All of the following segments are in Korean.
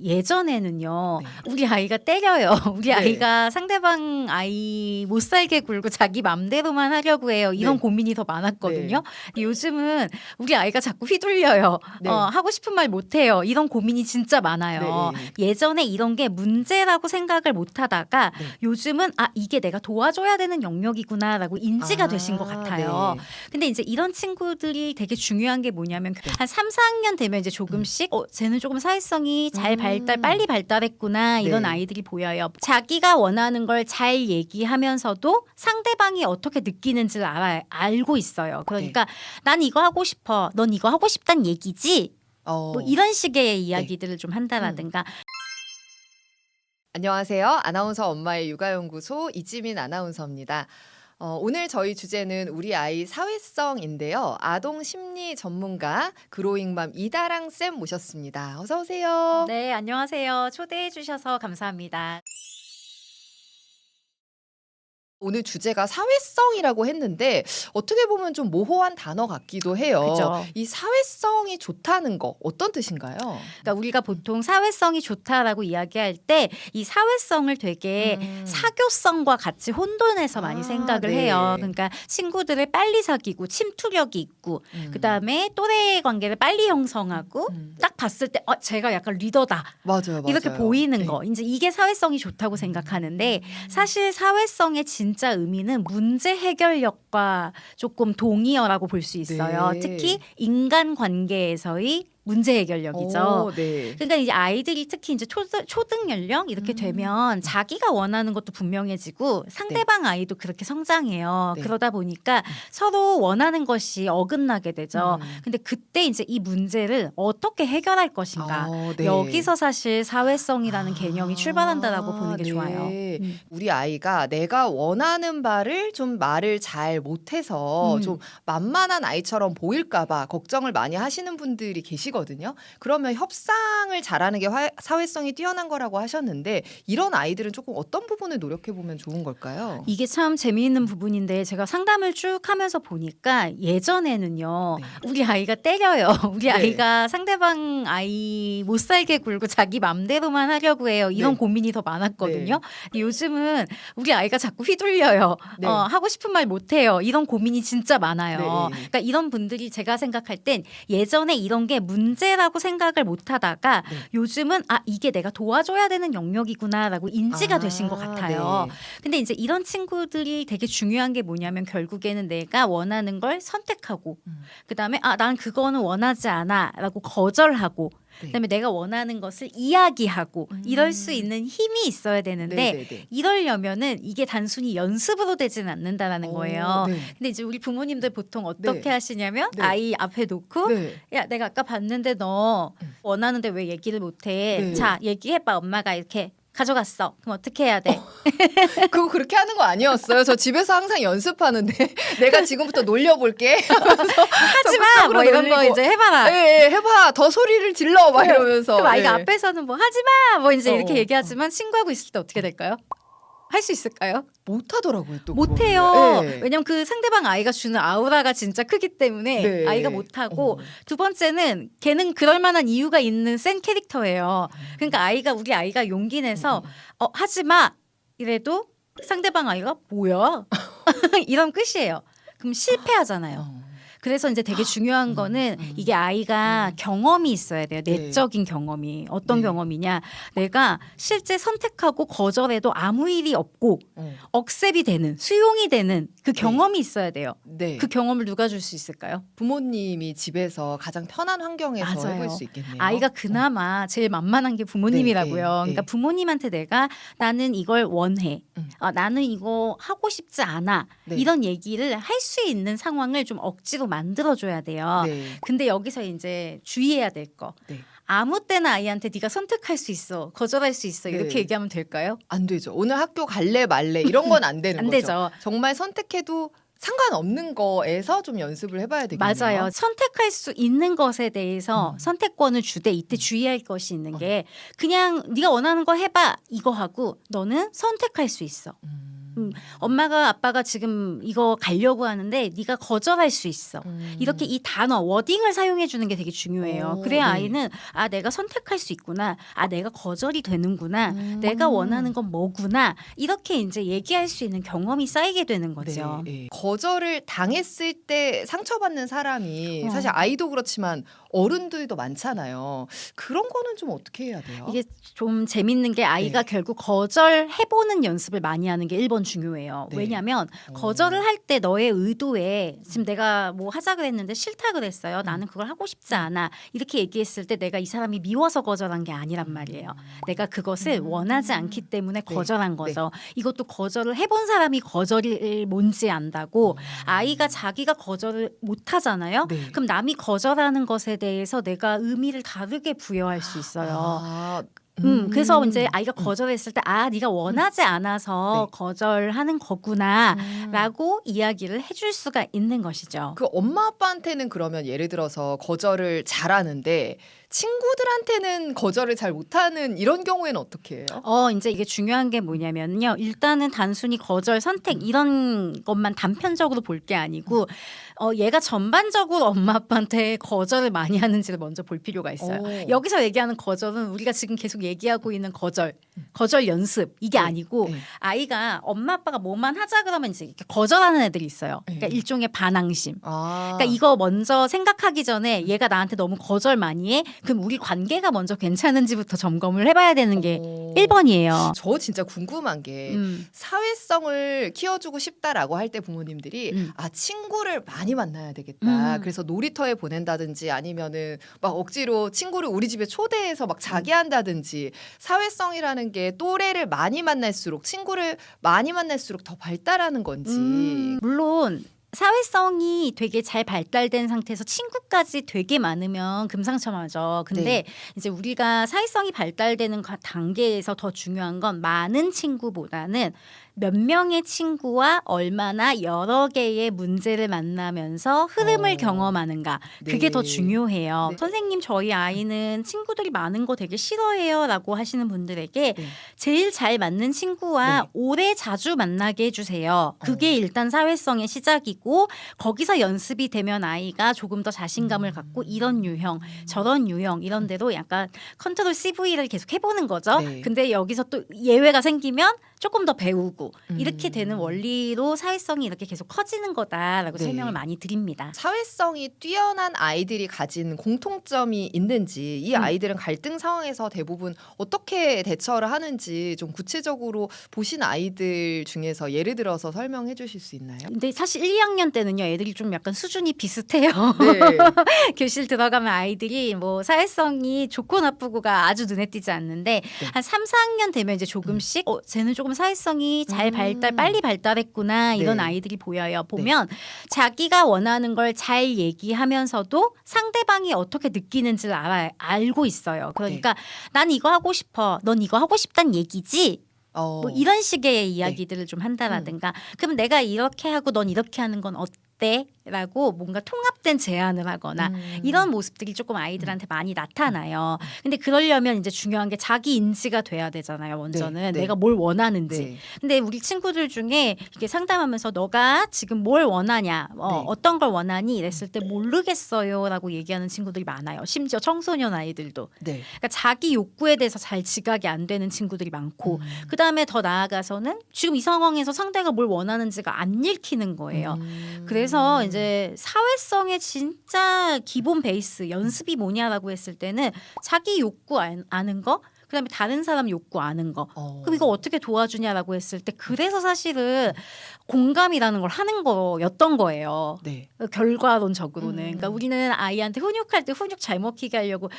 예전에는요, 네. 우리 아이가 때려요. 우리 네. 아이가 상대방 아이 못 살게 굴고 자기 맘대로만 하려고 해요. 이런 네. 고민이 더 많았거든요. 요즘은 우리 아이가 자꾸 휘둘려요. 네. 하고 싶은 말 못해요. 이런 고민이 진짜 많아요. 네. 예전에 이런 게 문제라고 생각을 못 하다가 네. 요즘은 이게 내가 도와줘야 되는 영역이구나라고 인지가 되신 것 같아요. 네. 근데 이제 이런 친구들이 되게 중요한 게 뭐냐면 네. 한 3, 4학년 되면 이제 조금씩 쟤는 조금 사회성이 잘 빨리 발달했구나 이런 네. 아이들이 보여요. 자기가 원하는 걸 잘 얘기하면서도 상대방이 어떻게 느끼는지를 알고 있어요. 그러니까 난 이거 하고 싶어. 넌 이거 하고 싶단 얘기지? 뭐 이런 식의 이야기들을 좀 한다라든가. 안녕하세요. 아나운서 엄마의 육아연구소 이지민 아나운서입니다. 오늘 저희 주제는 우리 아이 사회성인데요. 아동 심리 전문가 그로잉맘 이다랑 쌤 모셨습니다. 어서 오세요. 네, 안녕하세요. 초대해 주셔서 감사합니다. 오늘 주제가 사회성이라고 했는데 어떻게 보면 좀 모호한 단어 같기도 해요. 그죠. 이 사회성이 좋다는 거 어떤 뜻인가요? 그러니까 우리가 보통 사회성이 좋다라고 이야기할 때 이 사회성을 되게 사교성과 같이 혼돈해서 많이 생각을 네. 해요. 그러니까 친구들을 빨리 사귀고 침투력이 있고 그다음에 또래 관계를 빨리 형성하고 딱 봤을 때 제가 약간 리더다. 맞아요. 이렇게 보이는 네. 거. 이제 이게 사회성이 좋다고 생각하는데 사실 사회성의 진짜 의미는 문제 해결력과 조금 동의어라고 볼 수 있어요. 네. 특히 인간 관계에서의 문제 해결력이죠. 네. 그러니까 이제 아이들이 특히 이제 초등 연령 이렇게 되면 자기가 원하는 것도 분명해지고 상대방 아이도 그렇게 성장해요. 네. 그러다 보니까 서로 원하는 것이 어긋나게 되죠. 근데 그때 이제 이 문제를 어떻게 해결할 것인가. 네. 여기서 사실 사회성이라는 개념이 출발한다라고 보는 게 네. 좋아요. 우리 아이가 내가 원하는 바를 좀 말을 잘 못해서 좀 만만한 아이처럼 보일까봐 걱정을 많이 하시는 분들이 계시거든요. 그러면 협상을 잘하는 게 사회성이 뛰어난 거라고 하셨는데 이런 아이들은 조금 어떤 부분을 노력해 보면 좋은 걸까요? 이게 참 재미있는 부분인데 제가 상담을 쭉 하면서 보니까 예전에는요, 네. 우리 아이가 때려요. 우리 네. 아이가 상대방 아이 못 살게 굴고 자기 맘대로만 하려고 해요. 이런 네. 고민이 더 많았거든요. 요즘은 우리 아이가 자꾸 휘둘려요. 네. 하고 싶은 말 못해요. 이런 고민이 진짜 많아요. 네. 그러니까 이런 분들이 제가 생각할 땐 예전에 이런 게 문제라고 생각을 못 하다가 요즘은 이게 내가 도와줘야 되는 영역이구나라고 인지가 되신 것 같아요. 네. 근데 이제 이런 친구들이 되게 중요한 게 뭐냐면 결국에는 내가 원하는 걸 선택하고 그다음에 난 그거는 원하지 않아라고 거절하고 그다음에 내가 원하는 것을 이야기하고 이럴 수 있는 힘이 있어야 되는데 네네네. 이러려면은 이게 단순히 연습으로 되지는 않는다라는 거예요. 네. 근데 이제 우리 부모님들 보통 어떻게 하시냐면 네. 아이 앞에 놓고 네. 야 내가 아까 봤는데 너 원하는데 왜 얘기를 못해? 네. 자 얘기해봐. 엄마가 이렇게 가져갔어. 그럼 어떻게 해야 돼? 그거 그렇게 하는 거 아니었어요. 저 집에서 항상 연습하는데 내가 지금부터 놀려볼게. 하지마 뭐 이런 거 놀리고. 이제 해봐라. 예, 해봐. 더 소리를 질러. 막 이러면서. 그럼 아이가 예. 앞에서는 뭐 하지마 뭐 이제 이렇게 어. 얘기하지만 친구하고 있을 때 어떻게 될까요? 할 수 있을까요? 못하더라고요. 또 못해요. 그거는. 예. 왜냐면 그 상대방 아이가 주는 아우라가 진짜 크기 때문에 네. 아이가 못하고 두 번째는 걔는 그럴 만한 이유가 있는 센 캐릭터예요. 그러니까 우리 아이가 용기 내서 하지마 이래도 상대방 아이가 뭐야? 이런 끝이에요. 그럼 실패하잖아요. 그래서 이제 되게 중요한 거는 이게 아이가 경험이 있어야 돼요. 내적인 경험이. 어떤 경험이냐. 내가 실제 선택하고 거절해도 아무 일이 없고 억셉이 되는 수용이 되는 그 경험이 있어야 돼요. 네. 그 경험을 누가 줄 수 있을까요? 부모님이 집에서 가장 편한 환경에서 맞아요. 해볼 수 있겠네요. 아이가 그나마 제일 만만한 게 부모님이라고요. 네, 네, 그러니까 네. 부모님한테 내가 나는 이걸 원해. 나는 이거 하고 싶지 않아. 네. 이런 얘기를 할 수 있는 상황을 좀 억지로 만들어줘야 돼요. 네. 근데 여기서 이제 주의해야 될 거. 네. 아무 때나 아이한테 네가 선택할 수 있어. 거절할 수 있어. 이렇게 네. 얘기하면 될까요? 안 되죠. 오늘 학교 갈래 말래 이런 건 안 되는 안 거죠. 되죠. 정말 선택해도 상관없는 거에서 좀 연습을 해봐야 되겠네요. 맞아요. 선택할 수 있는 것에 대해서 선택권을 주되 이때 주의할 것이 있는 게 그냥 네가 원하는 거 해봐 이거 하고 너는 선택할 수 있어. 엄마가 아빠가 지금 이거 가려고 하는데 네가 거절할 수 있어. 이렇게 이 단어 워딩을 사용해 주는 게 되게 중요해요. 오, 그래야 네. 아이는 아 내가 선택할 수 있구나. 아 내가 거절이 되는구나. 내가 원하는 건 뭐구나. 이렇게 이제 얘기할 수 있는 경험이 쌓이게 되는 거죠. 네, 네. 거절을 당했을 때 상처받는 사람이 어. 사실 아이도 그렇지만 어른들도 많잖아요. 그런 거는 좀 어떻게 해야 돼요? 이게 좀 재밌는 게 아이가 네. 결국 거절해보는 연습을 많이 하는 게 1번 중요해요. 네. 왜냐하면 거절을 할 때 너의 의도에 지금 내가 뭐 하자 그랬는데 싫다 그랬어요. 나는 그걸 하고 싶지 않아. 이렇게 얘기했을 때 내가 이 사람이 미워서 거절한 게 아니란 말이에요. 내가 그것을 원하지 않기 때문에 네. 거절한 거죠. 이것도 거절을 해본 사람이 거절이 뭔지 안다고 아이가 자기가 거절을 못 하잖아요. 네. 그럼 남이 거절하는 것에 대해서 내가 의미를 다르게 부여할 수 있어요. 아, 그래서 이제 아이가 거절했을 때, 아, 네가 원하지 않아서 네. 거절하는 거구나라고 이야기를 해줄 수가 있는 것이죠. 그 엄마 아빠한테는 그러면 예를 들어서 거절을 잘하는데 친구들한테는 거절을 잘 못하는 이런 경우에는 어떻게 해요? 이제 이게 중요한 게 뭐냐면요. 일단은 단순히 거절, 선택 이런 것만 단편적으로 볼 게 아니고, 얘가 전반적으로 엄마 아빠한테 거절을 많이 하는지를 먼저 볼 필요가 있어요. 오. 여기서 얘기하는 거절은 우리가 지금 계속 얘기하고 있는 거절 연습 이게 네. 아니고 네. 아이가 엄마 아빠가 뭐만 하자 그러면 이제 이렇게 거절하는 애들이 있어요. 그러니까 네. 일종의 반항심. 아. 그러니까 이거 먼저 생각하기 전에 얘가 나한테 너무 거절 많이 해. 그럼 우리 관계가 먼저 괜찮은지부터 점검을 해봐야 되는 게 오. 1번이에요. 저 진짜 궁금한 게 사회성을 키워주고 싶다라고 할 때 부모님들이 아 친구를 많이 만나야 되겠다. 그래서 놀이터에 보낸다든지 아니면은 막 억지로 친구를 우리 집에 초대해서 막 자기 한다든지 사회성이라는 게 또래를 많이 만날수록 친구를 많이 만날수록 더 발달하는 건지. 물론 사회성이 되게 잘 발달된 상태에서 친구까지 되게 많으면 금상첨화죠. 근데 네. 이제 우리가 사회성이 발달되는 단계에서 더 중요한 건 많은 친구보다는 몇 명의 친구와 얼마나 여러 개의 문제를 만나면서 흐름을 경험하는가. 그게 네. 더 중요해요. 네. 선생님 저희 아이는 친구들이 많은 거 되게 싫어해요 라고 하시는 분들에게 네. 제일 잘 맞는 친구와 네. 오래 자주 만나게 해주세요. 그게 일단 사회성의 시작이고 거기서 연습이 되면 아이가 조금 더 자신감을 갖고 이런 유형 저런 유형 이런 데로 약간 컨트롤 CV를 계속 해보는 거죠. 네. 근데 여기서 또 예외가 생기면 조금 더 배우고 이렇게 되는 원리로 사회성이 이렇게 계속 커지는 거다라고 네. 설명을 많이 드립니다. 사회성이 뛰어난 아이들이 가진 공통점이 있는지 이 아이들은 갈등 상황에서 대부분 어떻게 대처를 하는지 좀 구체적으로 보신 아이들 중에서 예를 들어서 설명해 주실 수 있나요? 근데 사실 1, 2학년 때는요 애들이 좀 약간 수준이 비슷해요. 네. 교실 들어가면 아이들이 뭐 사회성이 좋고 나쁘고가 아주 눈에 띄지 않는데 한 3, 4학년 되면 이제 조금씩 쟤는 조금 사회성이 잘 빨리 발달했구나 이런 네. 아이들이 보여요. 보면 자기가 원하는 걸 잘 얘기하면서도 상대방이 어떻게 느끼는지를 알고 있어요. 그러니까 난 이거 하고 싶어. 넌 이거 하고 싶단 얘기지? 뭐 이런 식의 이야기들을 좀 한다라든가 그럼 내가 이렇게 하고 넌 이렇게 하는 건 어때? 라고 뭔가 통합된 제안을 하거나 이런 모습들이 조금 아이들한테 많이 나타나요. 근데 그러려면 이제 중요한 게 자기 인지가 돼야 되잖아요. 먼저는 네, 네. 내가 뭘 원하는지. 네. 근데 우리 친구들 중에 이게 상담하면서 너가 지금 뭘 원하냐, 네. 어떤 걸 원하니 이랬을 때 모르겠어요라고 얘기하는 친구들이 많아요. 심지어 청소년 아이들도. 네. 그러니까 자기 욕구에 대해서 잘 지각이 안 되는 친구들이 많고 그 다음에 더 나아가서는 지금 이 상황에서 상대가 뭘 원하는지가 안 읽히는 거예요. 그래서 이제 사회성의 진짜 기본 베이스 연습이 뭐냐라고 했을 때는 자기 욕구 아는 거 그다음에 다른 사람 욕구 아는 거. 그럼 이거 어떻게 도와주냐라고 했을 때 그래서 사실은 공감이라는 걸 하는 거였던 거예요. 네. 결과론적으로는. 그러니까 우리는 아이한테 훈육할 때 훈육 잘 먹히게 하려고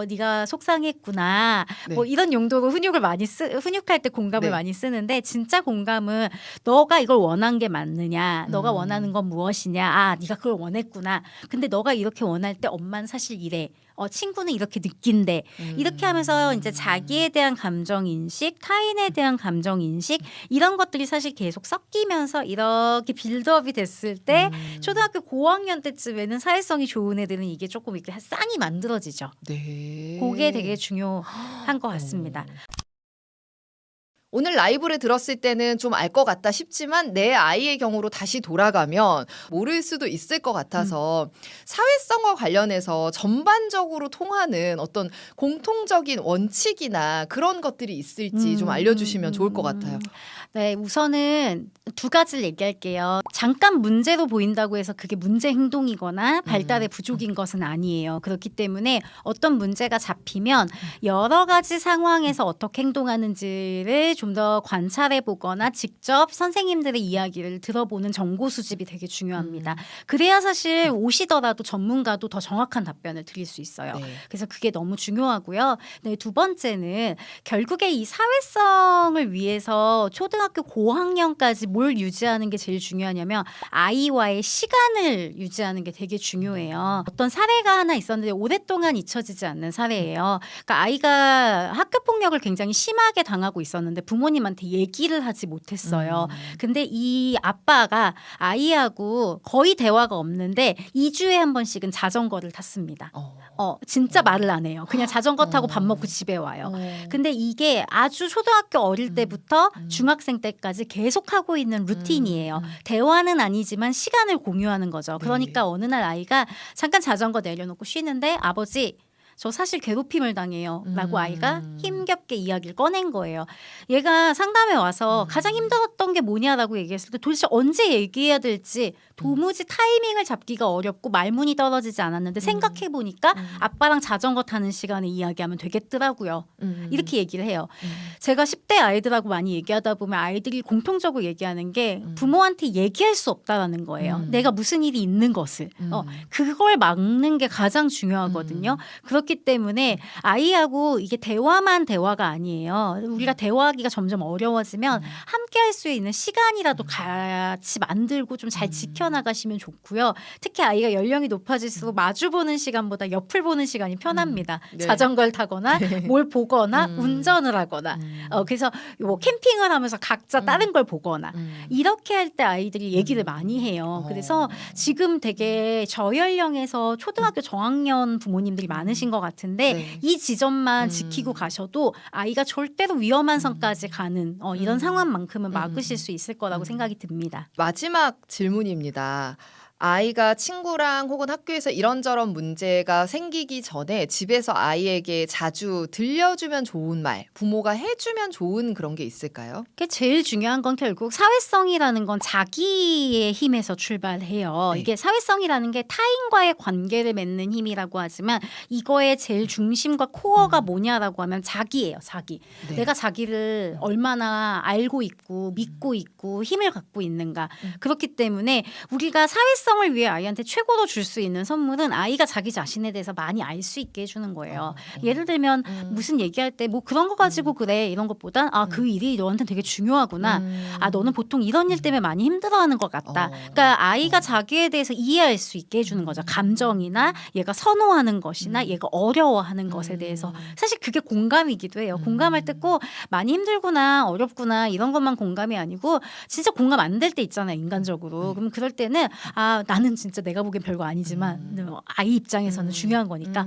네가 속상했구나. 네. 뭐 이런 용도로 훈육할 때 공감을 네. 많이 쓰는데 진짜 공감은 너가 이걸 원한 게 맞느냐. 너가 원하는 건 무엇이냐. 아, 네가 그걸 원했구나. 근데 너가 이렇게 원할 때 엄마는 사실 이래. 친구는 이렇게 느낀대. 이렇게 하면서 이제 자기에 대한 감정 인식, 타인에 대한 감정 인식 이런 것들이 사실 계속 섞이면서 이렇게 빌드업이 됐을 때 초등학교 고학년 때쯤에는 사회성이 좋은 애들은 이게 조금 이렇게 쌍이 만들어지죠. 네. 그게 되게 중요한 것 같습니다. 오늘 라이브를 들었을 때는 좀 알 것 같다 싶지만 내 아이의 경우로 다시 돌아가면 모를 수도 있을 것 같아서 사회성과 관련해서 전반적으로 통하는 어떤 공통적인 원칙이나 그런 것들이 있을지 좀 알려주시면 좋을 것 같아요. 네, 우선은 두 가지를 얘기할게요. 잠깐 문제로 보인다고 해서 그게 문제 행동이거나 발달의 부족인 것은 아니에요. 그렇기 때문에 어떤 문제가 잡히면 여러 가지 상황에서 어떻게 행동하는지를 좀 더 관찰해 보거나 직접 선생님들의 이야기를 들어보는 정보 수집이 되게 중요합니다. 그래야 사실 오시더라도 전문가도 더 정확한 답변을 드릴 수 있어요. 네. 그래서 그게 너무 중요하고요. 네, 두 번째는 결국에 이 사회성을 위해서 초등학교 고학년까지 뭘 유지하는 게 제일 중요하냐면 아이와의 시간을 유지하는 게 되게 중요해요. 어떤 사례가 하나 있었는데 오랫동안 잊혀지지 않는 사례예요. 그러니까 아이가 학교 폭력을 굉장히 심하게 당하고 있었는데 부모님한테 얘기를 하지 못했어요. 근데 이 아빠가 아이하고 거의 대화가 없는데 2주에 한 번씩은 자전거를 탔습니다. 진짜 말을 안 해요. 그냥 자전거 타고 밥 먹고 집에 와요. 근데 이게 아주 초등학교 어릴 때부터 중학생 때까지 계속하고 있는 루틴이에요. 대화는 아니지만 시간을 공유하는 거죠. 그러니까 어느 날 아이가 잠깐 자전거 내려놓고 쉬는데 아버지 저 사실 괴롭힘을 당해요 라고 아이가 힘겹게 이야기를 꺼낸 거예요. 얘가 상담에 와서 가장 힘들었던 게 뭐냐라고 얘기했을 때 도대체 언제 얘기해야 될지 도무지 타이밍을 잡기가 어렵고 말문이 떨어지지 않았는데 생각해보니까 아빠랑 자전거 타는 시간에 이야기하면 되겠더라고요. 이렇게 얘기를 해요. 제가 10대 아이들하고 많이 얘기하다 보면 아이들이 공통적으로 얘기하는 게 부모한테 얘기할 수 없다라는 거예요. 내가 무슨 일이 있는 것을. 그걸 막는 게 가장 중요하거든요. 그렇기 때문에 아이하고 이게 대화가 아니에요. 우리가 대화하기가 점점 어려워지면 함께 할 수 있는 시간이라도 같이 만들고 좀 잘 지켜나가시면 좋고요. 특히 아이가 연령이 높아질수록 마주보는 시간보다 옆을 보는 시간이 편합니다. 네. 자전거를 타거나 뭘 보거나 운전을 하거나 그래서 뭐 캠핑을 하면서 각자 다른 걸 보거나 이렇게 할 때 아이들이 얘기를 많이 해요. 그래서 지금 되게 저연령에서 초등학교 저학년 부모님들이 많으신 것 같은데 네. 이 지점만 지키고 가셔도 아이가 절대로 위험한 선까지 가는 이런 상황만큼은 막으실 수 있을 거라고 생각이 듭니다. 마지막 질문입니다. 아이가 친구랑 혹은 학교에서 이런저런 문제가 생기기 전에 집에서 아이에게 자주 들려주면 좋은 말, 부모가 해주면 좋은 그런 게 있을까요? 그게 제일 중요한 건 결국 사회성이라는 건 자기의 힘에서 출발해요. 네. 이게 사회성이라는 게 타인과의 관계를 맺는 힘이라고 하지만 이거의 제일 중심과 코어가 뭐냐라고 하면 자기예요. 자기. 네. 내가 자기를 얼마나 알고 있고 믿고 있고 힘을 갖고 있는가. 그렇기 때문에 우리가 사회성을 위해 아이한테 최고로 줄 수 있는 선물은 아이가 자기 자신에 대해서 많이 알 수 있게 해주는 거예요. 예를 들면 무슨 얘기할 때 뭐 그런 거 가지고 그래 이런 것보단 그 일이 너한테 되게 중요하구나. 너는 보통 이런 일 때문에 많이 힘들어하는 것 같다. 그러니까 아이가 자기에 대해서 이해할 수 있게 해주는 거죠. 감정이나 얘가 선호하는 것이나 얘가 어려워하는 것에 대해서 사실 그게 공감이기도 해요. 공감할 때 꼭 많이 힘들구나 어렵구나 이런 것만 공감이 아니고 진짜 공감 안 될 때 있잖아요. 인간적으로. 그럼 그럴 때는 나는 진짜 내가 보기엔 별거 아니지만 아이 입장에서는 중요한 거니까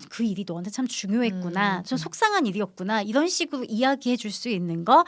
그 일이 너한테 참 중요했구나. 좀 속상한 일이었구나. 이런 식으로 이야기해 줄 수 있는 거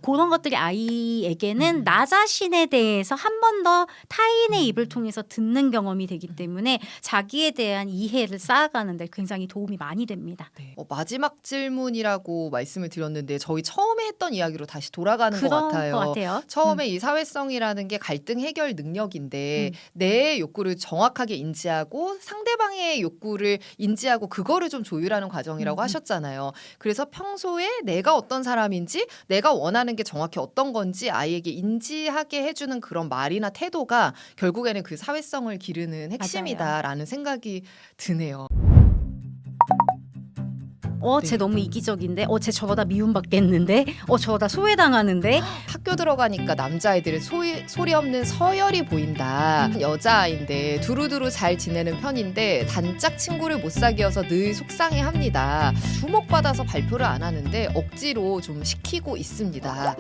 그런 것들이 아이에게는 나 자신에 대해서 한 번 더 타인의 입을 통해서 듣는 경험이 되기 때문에 자기에 대한 이해를 쌓아가는 데 굉장히 도움이 많이 됩니다. 네. 마지막 질문이라고 말씀을 드렸는데 저희 처음에 했던 이야기로 다시 돌아가는 것 그런 같아요. 것 같아요. 처음에 이 사회성이라는 게 갈등 해결 능력인데 내 욕구를 정확하게 인지하고 상대방의 욕구를 인지하고 그거를 좀 조율하는 과정이라고 하셨잖아요. 그래서 평소에 내가 어떤 사람인지 내가 원하는 게 정확히 어떤 건지 아이에게 인지하게 해주는 그런 말이나 태도가 결국에는 그 사회성을 기르는 핵심이다라는 생각이 드네요. 쟤 너무 이기적인데 쟤 저러다 미움받겠는데 저러다 소외당하는데 학교 들어가니까 남자아이들은 소리 없는 서열이 보인다. 여자아이인데 두루두루 잘 지내는 편인데 단짝 친구를 못 사귀어서 늘 속상해합니다. 주목받아서 발표를 안 하는데 억지로 좀 시키고 있습니다.